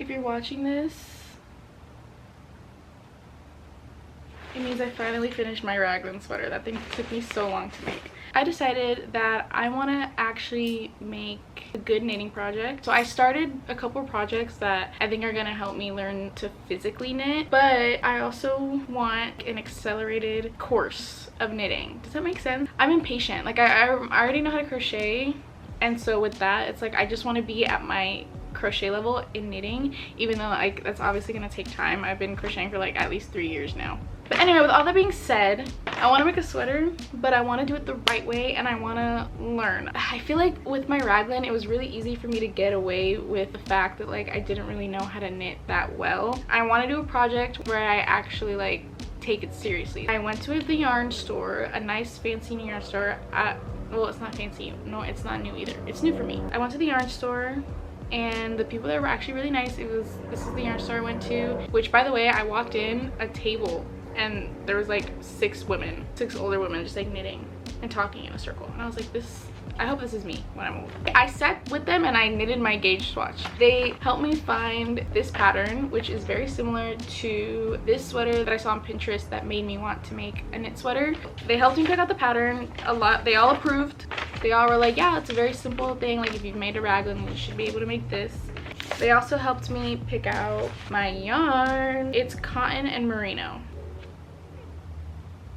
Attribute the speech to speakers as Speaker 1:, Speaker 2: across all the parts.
Speaker 1: If you're watching this, it means I finally finished my raglan sweater. That thing took me so long to make. I decided that I want to actually make a good knitting project. So I started a couple projects that I think are going to help me learn to physically knit, but I also want an accelerated course of knitting. Does that make sense? I'm impatient. Like I already know how to crochet, and so with that, it's like I just want to be at my crochet level in knitting, even though like that's obviously going to take time. I've been crocheting for like at least 3 years now. But anyway, with all that being said, I want to make a sweater, but I want to do it the right way, and I want to learn. I feel like with my raglan, it was really easy for me to get away with the fact that like I didn't really know how to knit that well. I want to do a project where I actually like take it seriously. I went to the yarn store, a nice fancy yarn store. Well, it's not fancy. No, it's not new either. It's new for me. I went to the yarn store, and the people there were actually really nice. This is the yarn store I went to, which by the way, I walked in a table and there was like 6 older women just like knitting and talking in a circle, and I was like, I hope this is me when I'm old. I sat with them and I knitted my gauge swatch. They helped me find this pattern, which is very similar to this sweater that I saw on Pinterest that made me want to make a knit sweater. They helped me pick out the pattern a lot. They all approved. They all were like, yeah, it's a very simple thing. Like if you've made a raglan, you should be able to make this. They also helped me pick out my yarn. It's cotton and merino.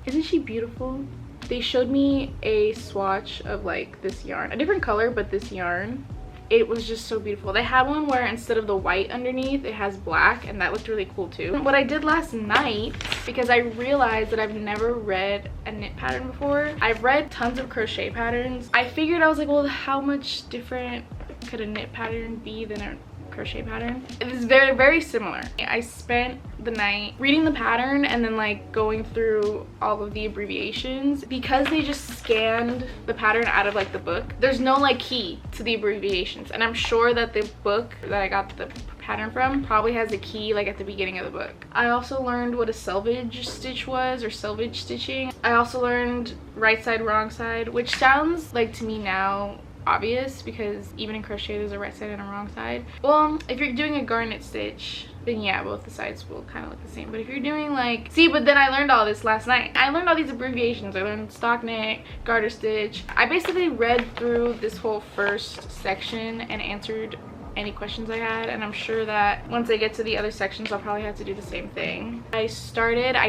Speaker 1: Isn't she beautiful? They showed me a swatch of like this yarn, a different color, but this yarn, it was just so beautiful. They had one where instead of the white underneath, it has black, and that looked really cool too. What I did last night, because I realized that I've never read a knit pattern before. I've read tons of crochet patterns. I figured, I was like, well, how much different could a knit pattern be than a crochet pattern? It is very, very similar. I spent the night reading the pattern and then like going through all of the abbreviations, because they just scanned the pattern out of like the book. There's no like key to the abbreviations, and I'm sure that the book that I got the pattern from probably has a key like at the beginning of the book. I also learned what a selvage stitch was, or selvage stitching. I also learned right side, wrong side, which sounds like to me now obvious, because even in crochet there's a right side and a wrong side. Well, if you're doing a garnet stitch, then yeah, both the sides will kind of look the same. But if you're doing like, see, but then I learned all this last night. I learned all these abbreviations. I learned stock knit, garter stitch. I basically read through this whole first section and answered any questions I had, and I'm sure that once I get to the other sections I'll probably have to do the same thing. I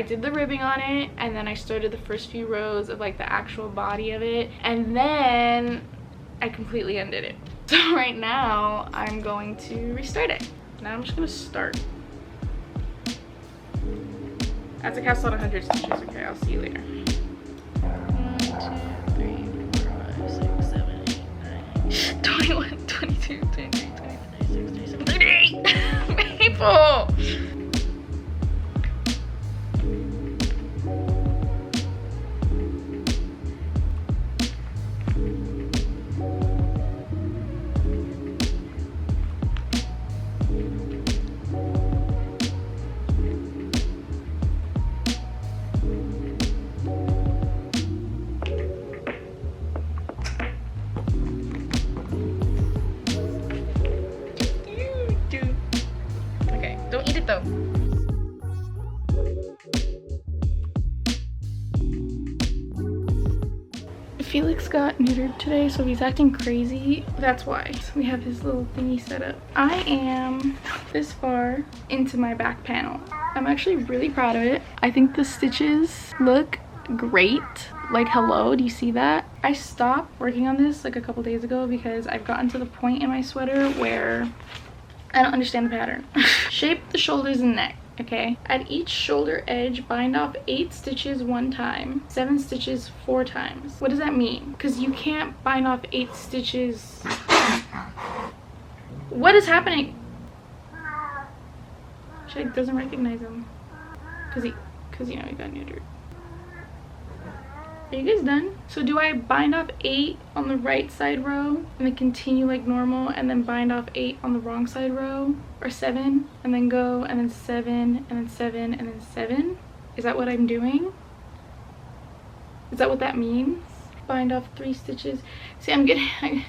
Speaker 1: did the ribbing on it, and then I started the first few rows of like the actual body of it, and then I completely undid it. So right now I'm going to restart it. Now I'm just gonna start. I have to cast on 100 stitches. Okay, I'll see you later. 1, 2, 3, 4, 5, 6, 7, 8, 9, 21, 22, 23, 24, 26, 27, 38. People! Don't eat it though. Felix got neutered today, so he's acting crazy. That's why. So we have his little thingy set up. I am this far into my back panel. I'm actually really proud of it. I think the stitches look great. Like, hello, do you see that? I stopped working on this like a couple days ago because I've gotten to the point in my sweater where I don't understand the pattern. Shape the shoulders and neck, okay? At each shoulder edge, bind off 8 stitches 1 time, 7 stitches 4 times. What does that mean? Because you can't bind off 8 stitches. What is happening? She like, doesn't recognize him. Because you know, he got neutered. Are you guys done? So do I bind off 8 on the right side row and then continue like normal, and then bind off 8 on the wrong side row, or 7 and then go, and then 7 and then 7 and then 7? Is that what I'm doing? Is that what that means? Bind off 3 stitches. See, I'm getting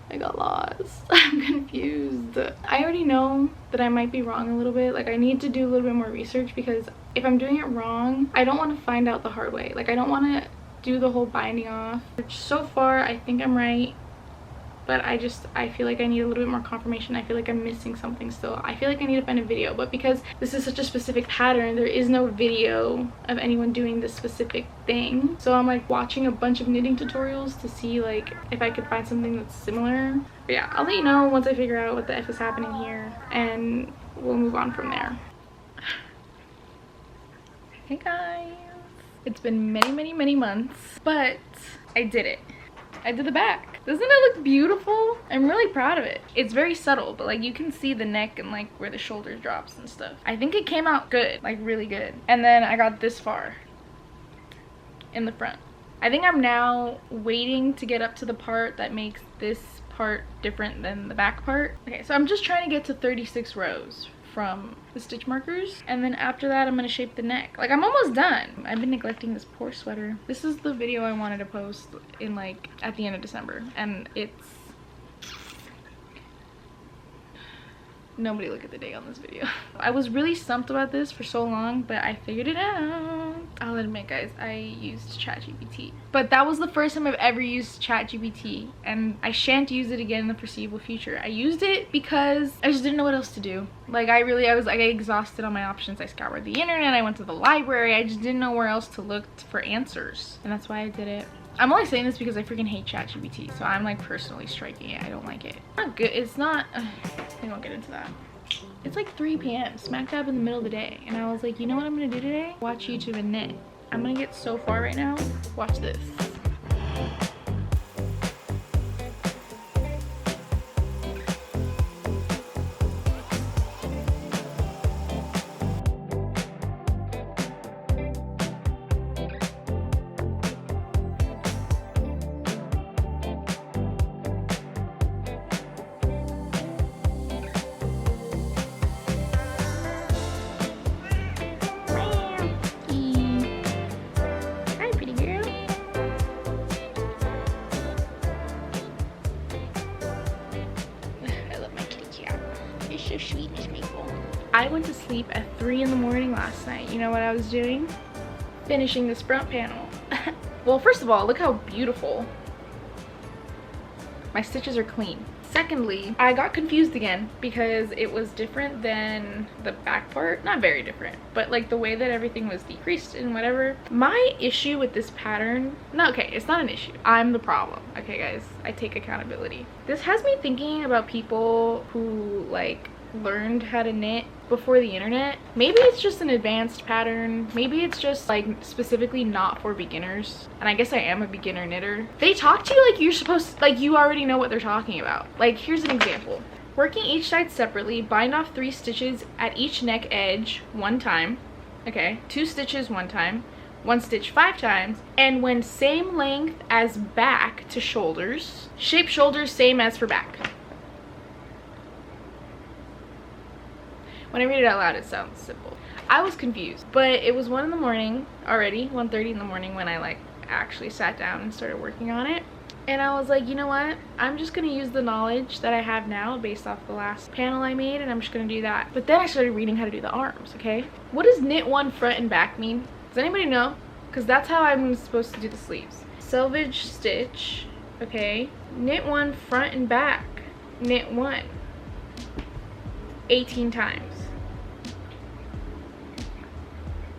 Speaker 1: I got lost. I'm confused. I already know that I might be wrong a little bit. Like, I need to do a little bit more research, because if I'm doing it wrong, I don't want to find out the hard way. Like, I don't want to do the whole binding off. So far, I think I'm right, but I feel like I need a little bit more confirmation. I feel like I'm missing something still. I feel like I need to find a video, but because this is such a specific pattern, there is no video of anyone doing this specific thing. So I'm like watching a bunch of knitting tutorials to see like if I could find something that's similar. But yeah, I'll let you know once I figure out what the F is happening here, and we'll move on from there. Hey guys, it's been many months, but I did it. I did the back. Doesn't it look beautiful? I'm really proud of it. It's very subtle, but like you can see the neck and like where the shoulder drops and stuff. I think it came out good, like really good. And then I got this far in the front. I think I'm now waiting to get up to the part that makes this part different than the back part. Okay, so I'm just trying to get to 36 rows from the stitch markers, and then after that I'm gonna shape the neck. Like, I'm almost done. I've been neglecting this poor sweater. This is the video I wanted to post in like at the end of December, and it's nobody look at the date on this video. I was really stumped about this for so long, but I figured it out. I'll admit, guys, I used ChatGPT, but that was the first time I've ever used ChatGPT, and I shan't use it again in the foreseeable future. I used it because I just didn't know what else to do. Like, I was like exhausted on my options. I scoured the internet, I went to the library. I just didn't know where else to look for answers, and that's why I did it. I'm only saying this because I freaking hate ChatGPT, so I'm like personally striking it. I don't like it. It's not good. It's not. We won't get into that. It's like 3 p.m. smack dab in the middle of the day, and I was like, you know what I'm gonna do today? Watch YouTube and knit. I'm gonna get so far right now. Watch this. So sweet, Miss Maple. I went to sleep at 3 in the morning last night. You know what I was doing? Finishing this front panel. Well, first of all, look how beautiful. My stitches are clean. Secondly, I got confused again because it was different than the back part. Not very different, but like the way that everything was decreased and whatever. My issue with this pattern, no, okay, it's not an issue. I'm the problem. Okay, guys, I take accountability. This has me thinking about people who like learned how to knit before the internet. Maybe it's just an advanced pattern. Maybe it's just like specifically not for beginners. And I guess I am a beginner knitter. They talk to you like you're supposed to, like you already know what they're talking about. Like, here's an example. Working each side separately, bind off 3 stitches at each neck edge 1 time. Okay, 2 stitches 1 time, 1 stitch 5 times, and when same length as back to shoulders, shape shoulders same as for back. When I read it out loud, it sounds simple. I was confused, but it was 1 in the morning already, 1:30 in the morning when I like actually sat down and started working on it. And I was like, you know what? I'm just gonna use the knowledge that I have now based off the last panel I made, and I'm just gonna do that. But then I started reading how to do the arms, okay? What does knit 1 front and back mean? Does anybody know? Because that's how I'm supposed to do the sleeves. Selvage stitch, okay? Knit 1 front and back. Knit 1. 18 times.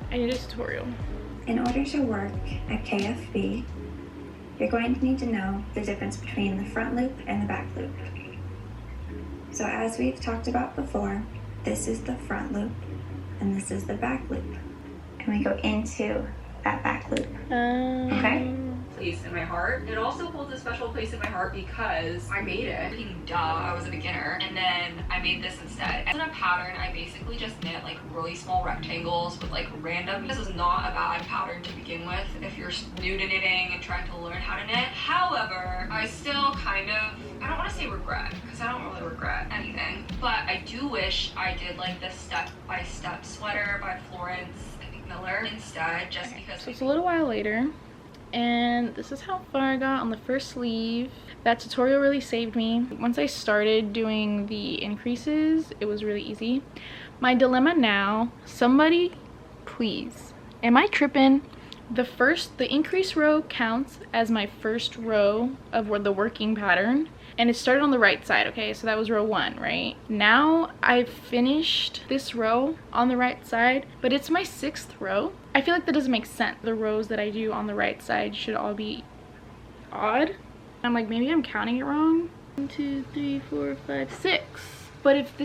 Speaker 1: I need a tutorial.
Speaker 2: In order to work a KFB, you're going to need to know the difference between the front loop and the back loop. So as we've talked about before, this is the front loop and this is the back loop. And we go into that back loop. Okay?
Speaker 3: Place in my heart. It also holds a special place in my heart because I made it. Duh, I was a beginner, and then I made this instead. In a pattern, I basically just knit like really small rectangles with like random. This is not a bad pattern to begin with if you're new to knitting and trying to learn how to knit. However, I still kind of, I don't want to say regret, because I don't really regret anything, but I do wish I did like the step-by-step sweater by Florence Miller instead, just because.
Speaker 1: So it's a little while later. and this is how far I got on the first sleeve. That tutorial really saved me. Once I started doing the increases, it was really easy. My dilemma now, somebody please, am I tripping? The increase row counts as my first row of the working pattern, and it started on the right side. Okay, so that was row 1, right? Now I've finished this row on the right side, but it's my 6th row. I feel like that doesn't make sense. The rows that I do on the right side should all be odd. I'm like, maybe I'm counting it wrong. 1, 2, 3, 4, 5, 6. But if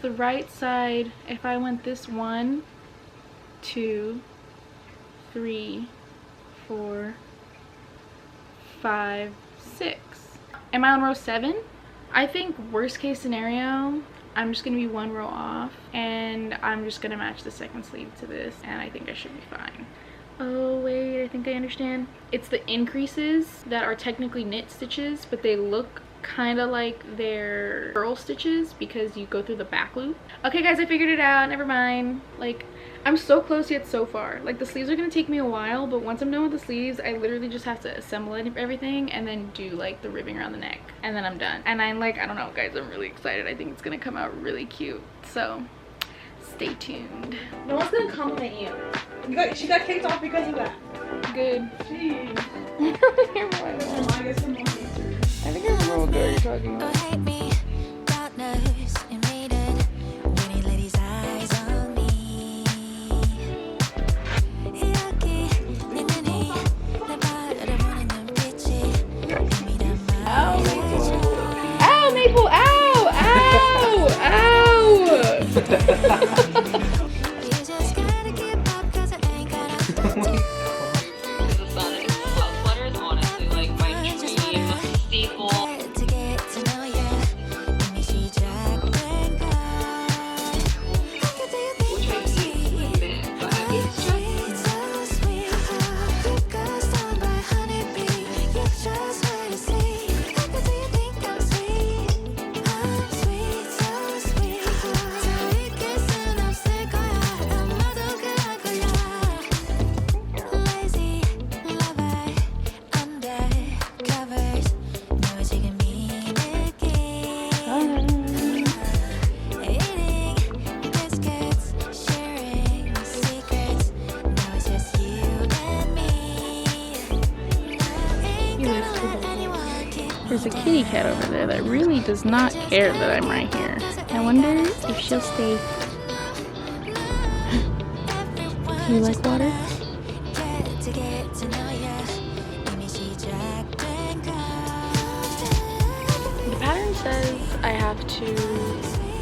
Speaker 1: the right side, if I went this 1, 2, 3, 4, 5, 6. Am I on row 7? I think worst case scenario, I'm just gonna be 1 row off, and I'm just gonna match the second sleeve to this, and I think I should be fine. Oh wait, I think I understand. It's the increases that are technically knit stitches, but they look kind of like they're purl stitches because you go through the back loop. Okay guys, I figured it out. Never mind. Like, I'm so close yet so far. Like, the sleeves are gonna take me a while, but once I'm done with the sleeves, I literally just have to assemble everything and then do like the ribbing around the neck, and then I'm done. And I'm like, I don't know guys, I'm really excited. I think it's gonna come out really cute, so stay tuned.
Speaker 4: No one's gonna compliment you. She got kicked off because of that.
Speaker 1: Good.
Speaker 4: Jeez.
Speaker 1: I think I remember what girl you're talking about. Ow, Maple! Ow! Ow! Ow!
Speaker 3: Sweaters, honestly, like my dream staple. Which I hate a bit, but it's
Speaker 1: There's a kitty cat over there that really does not care that I'm right here. I wonder if she'll stay. Do you like water? The pattern says I have to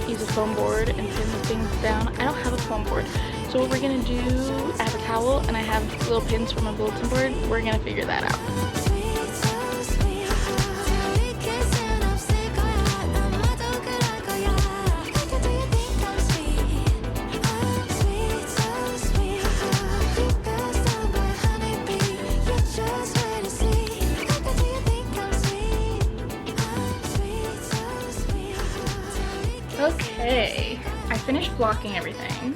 Speaker 1: use a foam board and pin the things down. I don't have a foam board. So what we're gonna do, I have a towel and I have little pins from a bulletin board. We're gonna figure that out. Okay, I finished blocking everything.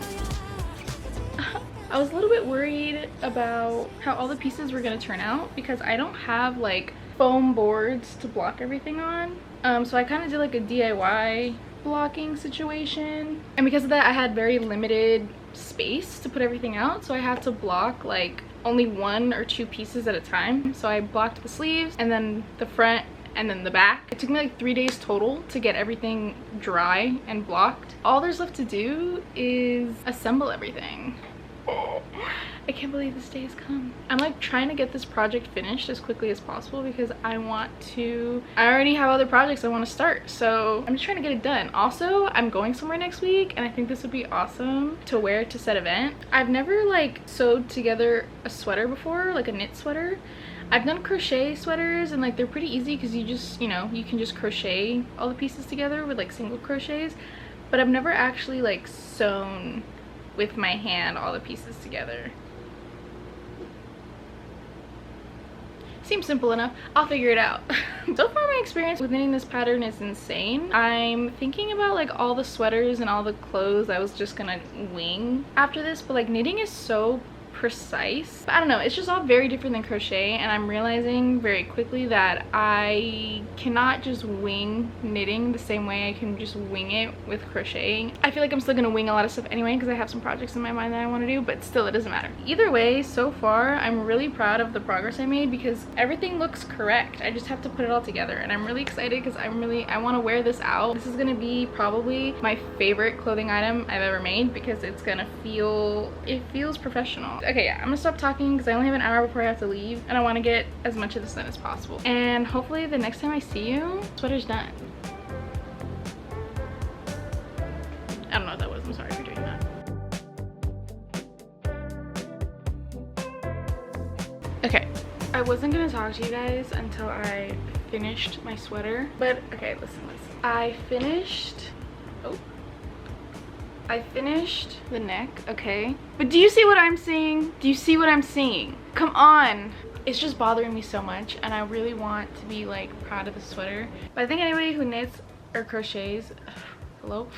Speaker 1: I was a little bit worried about how all the pieces were gonna turn out because I don't have like foam boards to block everything on. So I kind of did like a DIY blocking situation, and because of that I had very limited space to put everything out, so I had to block like only 1 or 2 pieces at a time. So I blocked the sleeves and then the front and then the back. It took me like 3 days total to get everything dry and blocked. All there's left to do is assemble everything. I can't believe this day has come. I'm like trying to get this project finished as quickly as possible because I already have other projects I want to start, so I'm just trying to get it done. Also, I'm going somewhere next week and I think this would be awesome to wear to said event. I've never like sewed together a sweater before, like a knit sweater. I've done crochet sweaters and like they're pretty easy because you just, you know, you can just crochet all the pieces together with like single crochets, but I've never actually like sewn with my hand all the pieces together. Seems simple enough. I'll figure it out. So far my experience with knitting this pattern is insane. I'm thinking about like all the sweaters and all the clothes I was just gonna wing after this, but like knitting is so precise. But I don't know, it's just all very different than crochet, and I'm realizing very quickly that I cannot just wing knitting the same way I can just wing it with crocheting. I feel like I'm still gonna wing a lot of stuff anyway because I have some projects in my mind that I want to do, but still, it doesn't matter. Either way, so far I'm really proud of the progress I made because everything looks correct. I just have to put it all together, and I'm really excited because I want to wear this out. This is gonna be probably my favorite clothing item I've ever made because it's gonna it feels professional. Okay, yeah, I'm gonna stop talking because I only have an hour before I have to leave, and I want to get as much of this done as possible. And hopefully the next time I see you, sweater's done. I don't know what that was. I'm sorry for doing that. Okay, I wasn't gonna talk to you guys until I finished my sweater, but okay, listen. I finished the neck, okay? But do you see what I'm seeing? Do you see what I'm seeing? Come on. It's just bothering me so much, and I really want to be like proud of the sweater. But I think anybody who knits or crochets, hello,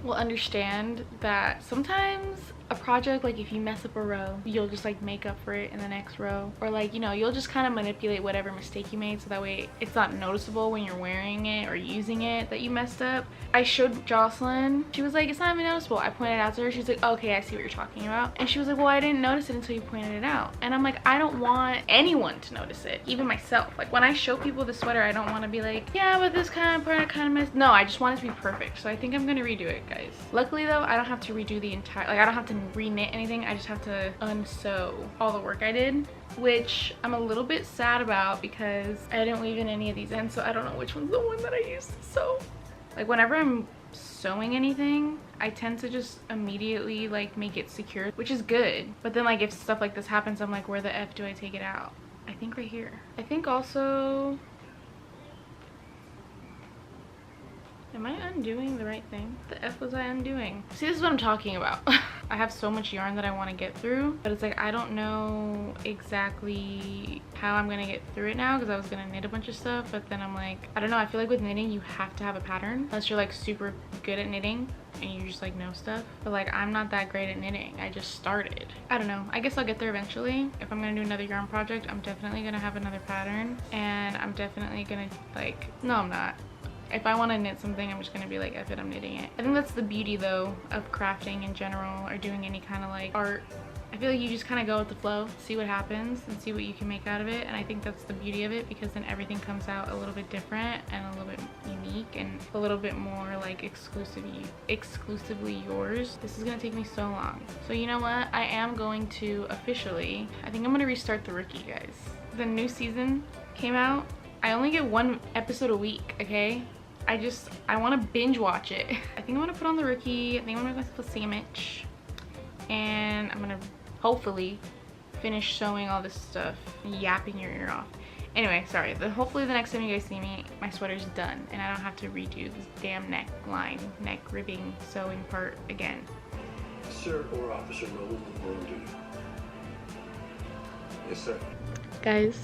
Speaker 1: will understand that sometimes a project, like if you mess up a row, you'll just like make up for it in the next row, or like, you know, you'll just kind of manipulate whatever mistake you made so that way it's not noticeable when you're wearing it or using it that you messed up. I showed Jocelyn, she was like, it's not even noticeable. I pointed out to her, she's like, okay, I see what you're talking about. And she was like, well, I didn't notice it until you pointed it out. And I'm like, I don't want anyone to notice it, even myself. Like when I show people the sweater, I don't want to be like, yeah, but this kind of part I kind of missed. No, I just want it to be perfect. So I think I'm gonna redo it, guys. Luckily though, I don't have to redo the entire, like I don't have to re-knit anything. I just have to unsew all the work I did, which I'm a little bit sad about because I didn't weave in any of these ends, so I don't know which one's the one that I used to sew. Like whenever I'm sewing anything, I tend to just immediately like make it secure, which is good. But then like if stuff like this happens, I'm like, where the F do I take it out? I think right here. I think also, am I undoing the right thing? The F was I undoing? See, this is what I'm talking about. I have so much yarn that I want to get through, but it's like I don't know exactly how I'm gonna get through it now because I was gonna knit a bunch of stuff, but then I'm like, I don't know, I feel like with knitting you have to have a pattern unless you're like super good at knitting and you just like know stuff. But like I'm not that great at knitting. I just started. I don't know. I guess I'll get there eventually. If I'm gonna do another yarn project, I'm definitely gonna have another pattern, and I'm definitely gonna like, no, I'm not. If I want to knit something, I'm just gonna be like, F it, I'm knitting it. I think that's the beauty though of crafting in general, or doing any kind of like art. I feel like you just kind of go with the flow, see what happens and see what you can make out of it. And I think that's the beauty of it, because then everything comes out a little bit different and a little bit unique and a little bit more like exclusively yours. This is gonna take me so long. So you know what? I am going to officially, I think I'm gonna restart The Rookie, guys. The new season came out. I only get one episode a week, okay? I want to binge watch it. I think I'm gonna put on The Rookie. I think I'm gonna make myself a sandwich, and I'm gonna hopefully finish sewing all this stuff, yapping your ear off. Anyway, sorry. Hopefully the next time you guys see me, my sweater's done and I don't have to redo this damn neckline, neck ribbing, sewing part again.
Speaker 5: Sir or officer, roll on duty. Yes, sir.
Speaker 1: Guys,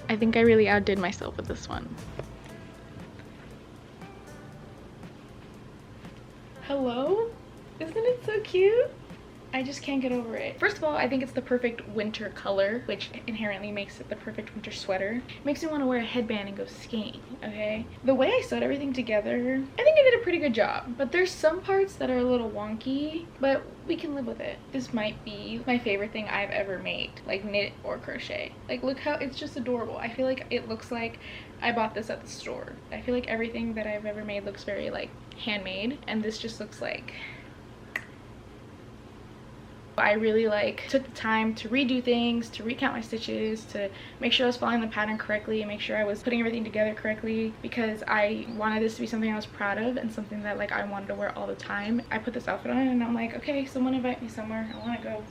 Speaker 1: I think I really outdid myself with this one. Hello? Isn't it so cute? I just can't get over it. First of all, I think it's the perfect winter color, which inherently makes it the perfect winter sweater. It makes me want to wear a headband and go skiing, okay? The way I sewed everything together, I think I did a pretty good job. But there's some parts that are a little wonky, but we can live with it. This might be my favorite thing I've ever made, like knit or crochet. Like look how, it's just adorable. I feel like it looks like I bought this at the store. I feel like everything that I've ever made looks very like handmade, and this just looks like, I really like took the time to redo things, to recount my stitches, to make sure I was following the pattern correctly and make sure I was putting everything together correctly, because I wanted this to be something I was proud of and something that like I wanted to wear all the time. I put this outfit on and I'm like, okay, someone invite me somewhere, I want to go.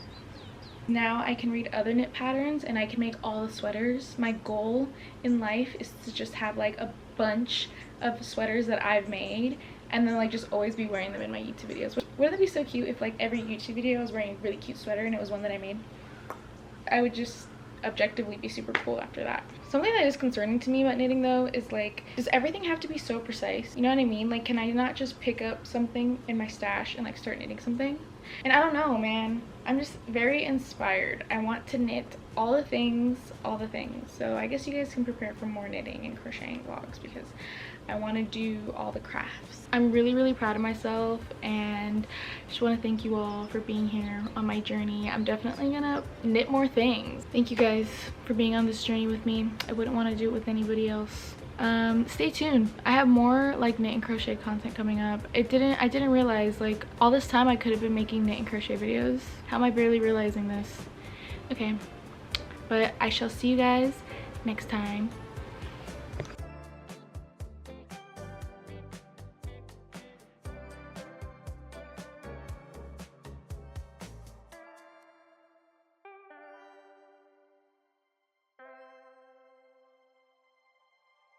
Speaker 1: Now I can read other knit patterns and I can make all the sweaters. My goal in life is to just have like a bunch of sweaters that I've made and then like just always be wearing them in my YouTube videos. Wouldn't that be so cute if like every YouTube video I was wearing a really cute sweater and it was one that I made? I would just objectively be super cool after that. Something that is concerning to me about knitting though is like, does everything have to be so precise? You know what I mean? Like, can I not just pick up something in my stash and like start knitting something? And I don't know, man, I'm just very inspired. I want to knit all the things. So I guess you guys can prepare for more knitting and crocheting vlogs because I want to do all the crafts. I'm really proud of myself, and just want to thank you all for being here on my journey. I'm definitely gonna knit more things. Thank you guys for being on this journey with me. I wouldn't want to do it with anybody else. Stay tuned. I have more like knit and crochet content coming up. I didn't realize, like, all this time I could have been making knit and crochet videos. How am I barely realizing this? Okay, but I shall see you guys next time.